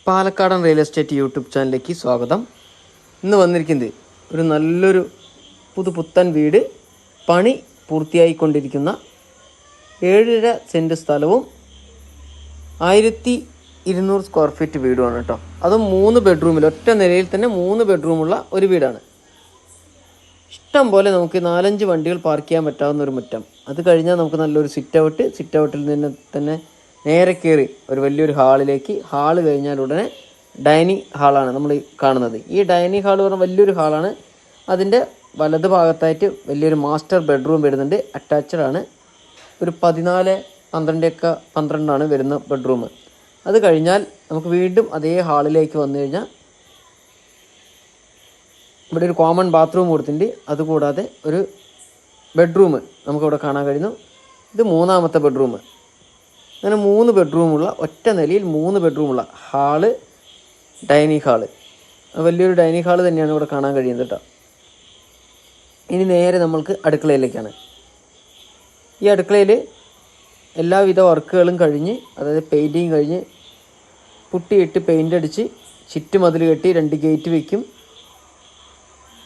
പാലക്കാടൻ real estate YouTube ചാനലിലേക്ക് സ്വാഗതം. ഇന്ന് വന്നിരിക്കുന്നത് ഒരു നല്ലൊരു പുതുപുത്തൻ വീട് പണി പൂർത്തിയായിക്കൊണ്ടിരിക്കുന്ന 7.5 സെൻറ്റ് സ്ഥലവും 1200 സ്ക്വയർ ഫീറ്റ് വീടുമാണ് കേട്ടോ. അതും 3 ബെഡ്റൂമിൽ ഒറ്റ നിലയിൽ തന്നെ 3 ബെഡ്റൂമുള്ള ഒരു വീടാണ്. ഇഷ്ടം പോലെ നമുക്ക് 4-5 വണ്ടികൾ പാർക്ക് ചെയ്യാൻ പറ്റാവുന്ന ഒരു മുറ്റം. അത് കഴിഞ്ഞാൽ നമുക്ക് നല്ലൊരു സിറ്റ് ഔട്ടിൽ നിന്ന് തന്നെ നേരെ കയറി ഒരു വലിയൊരു ഹാളിലേക്ക്. ഹാള് കഴിഞ്ഞാൽ ഉടനെ ഡൈനിങ് ഹാളാണ് നമ്മൾ കാണുന്നത്. ഈ ഡൈനിങ് ഹാൾ പറഞ്ഞാൽ വലിയൊരു ഹാളാണ്. അതിൻ്റെ വലത് ഭാഗത്തായിട്ട് വലിയൊരു മാസ്റ്റർ ബെഡ്റൂം വരുന്നുണ്ട്. അറ്റാച്ച്ഡ് ആണ്. ഒരു 14-12 വരുന്ന ബെഡ്റൂം. അത് കഴിഞ്ഞാൽ നമുക്ക് വീണ്ടും അതേ ഹാളിലേക്ക് വന്നു കഴിഞ്ഞാൽ ഇവിടെ ഒരു കോമൺ ബാത്റൂം കൊടുത്തിട്ടുണ്ട്. അതുകൂടാതെ ഒരു ബെഡ്റൂം നമുക്കിവിടെ കാണാൻ കഴിയുന്നു. ഇത് 3ാമത്തെ ബെഡ്റൂം. അങ്ങനെ 3 ബെഡ്റൂമുള്ള ഒറ്റ നിലയിൽ 3 ബെഡ്റൂമുള്ള ഹാള്, ഡൈനിങ് ഹാള്. വലിയൊരു ഡൈനിങ് ഹാള് തന്നെയാണ് ഇവിടെ കാണാൻ കഴിയുന്നത് കേട്ടോ. ഇനി നേരെ നമ്മൾക്ക് അടുക്കളയിലേക്കാണ്. ഈ അടുക്കളയിൽ എല്ലാവിധ വർക്കുകളും കഴിഞ്ഞ്, അതായത് പെയിൻറ്റിങ് കഴിഞ്ഞ്, പുട്ടിയിട്ട് പെയിൻ്റ് അടിച്ച് ചുറ്റുമതിൽ കെട്ടി 2 ഗേറ്റ് വയ്ക്കും.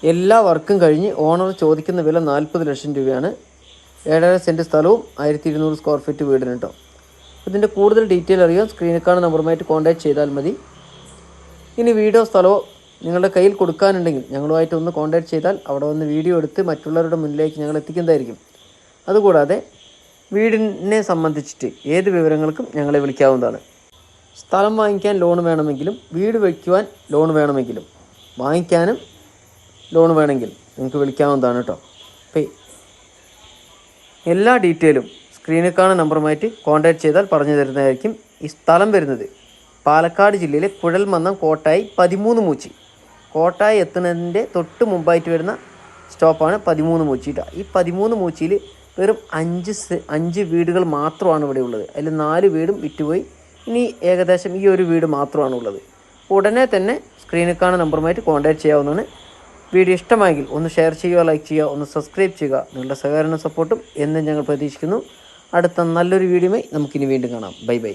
എല്ലാ വർക്കും കഴിഞ്ഞ് ഓണർ ചോദിക്കുന്ന വില 40 ലക്ഷം രൂപയാണ്. 7.5 സെൻറ്റ് സ്ഥലവും 1200 സ്ക്വയർ ഫീറ്റ് വീടിന് കേട്ടോ. ഇതിൻ്റെ കൂടുതൽ ഡീറ്റെയിൽ അറിയാൻ സ്ക്രീനിൽ കാണുന്ന നമ്പറുമായിട്ട് കോൺടാക്ട് ചെയ്താൽ മതി. ഇനി വീഡിയോ സ്ഥലമോ നിങ്ങളുടെ കയ്യിൽ കൊടുക്കാനുണ്ടെങ്കിൽ ഞങ്ങളുമായിട്ട് ഒന്ന് കോൺടാക്ട് ചെയ്താൽ അവിടെ വന്ന് വീഡിയോ എടുത്ത് മറ്റുള്ളവരുടെ മുന്നിലേക്ക് ഞങ്ങൾ എത്തിക്കുന്നതായിരിക്കും. അതുകൂടാതെ വീടിനെ സംബന്ധിച്ചിട്ട് ഏത് വിവരങ്ങൾക്കും ഞങ്ങളെ വിളിക്കാവുന്നതാണ്. സ്ഥലം വാങ്ങിക്കാൻ ലോൺ വേണമെങ്കിലും വീട് വയ്ക്കുവാൻ ലോൺ വേണമെങ്കിലും വാങ്ങിക്കാനും ലോൺ വേണമെങ്കിൽ നിങ്ങൾക്ക് വിളിക്കാവുന്നതാണ് കേട്ടോ. അപ്പോൾ എല്ലാ ഡീറ്റെയിലും സ്ക്രീനിൽ കാണുന്ന നമ്പറുമായിട്ട് കോൺടാക്ട് ചെയ്താൽ പറഞ്ഞു തരുന്നതായിരിക്കും. ഈ സ്ഥലം വരുന്നത് പാലക്കാട് ജില്ലയിലെ കുഴൽമന്നം കോട്ടായി 13 മൂച്ചി. കോട്ടായി എത്തുന്നതിൻ്റെ തൊട്ട് മുമ്പായിട്ട് വരുന്ന സ്റ്റോപ്പാണ് 13 മൂച്ചി. ഈ 13 മൂച്ചിയിൽ വെറും 5 വീടുകൾ മാത്രമാണ് ഇവിടെ ഉള്ളത്. അതിൽ 4 വീടും വിറ്റുപോയി. ഇനി ഏകദേശം ഈ ഒരു വീട് മാത്രമാണ് ഉള്ളത്. ഉടനെ തന്നെ സ്ക്രീനിൽ കാണുന്ന നമ്പറുമായിട്ട് കോൺടാക്ട് ചെയ്യാവുന്നതാണ്. വീഡിയോ ഇഷ്ടമായെങ്കിൽ ഒന്ന് ഷെയർ ചെയ്യുക, ലൈക്ക് ചെയ്യുക, ഒന്ന് സബ്സ്ക്രൈബ് ചെയ്യുക. നിങ്ങളുടെ സഹകരണ സപ്പോർട്ടും എന്നും ഞങ്ങൾ പ്രതീക്ഷിക്കുന്നു. അടുത്ത നല്ലൊരു വീഡിയോയുമായി നമുക്കിനി വീണ്ടും കാണാം. Bye bye.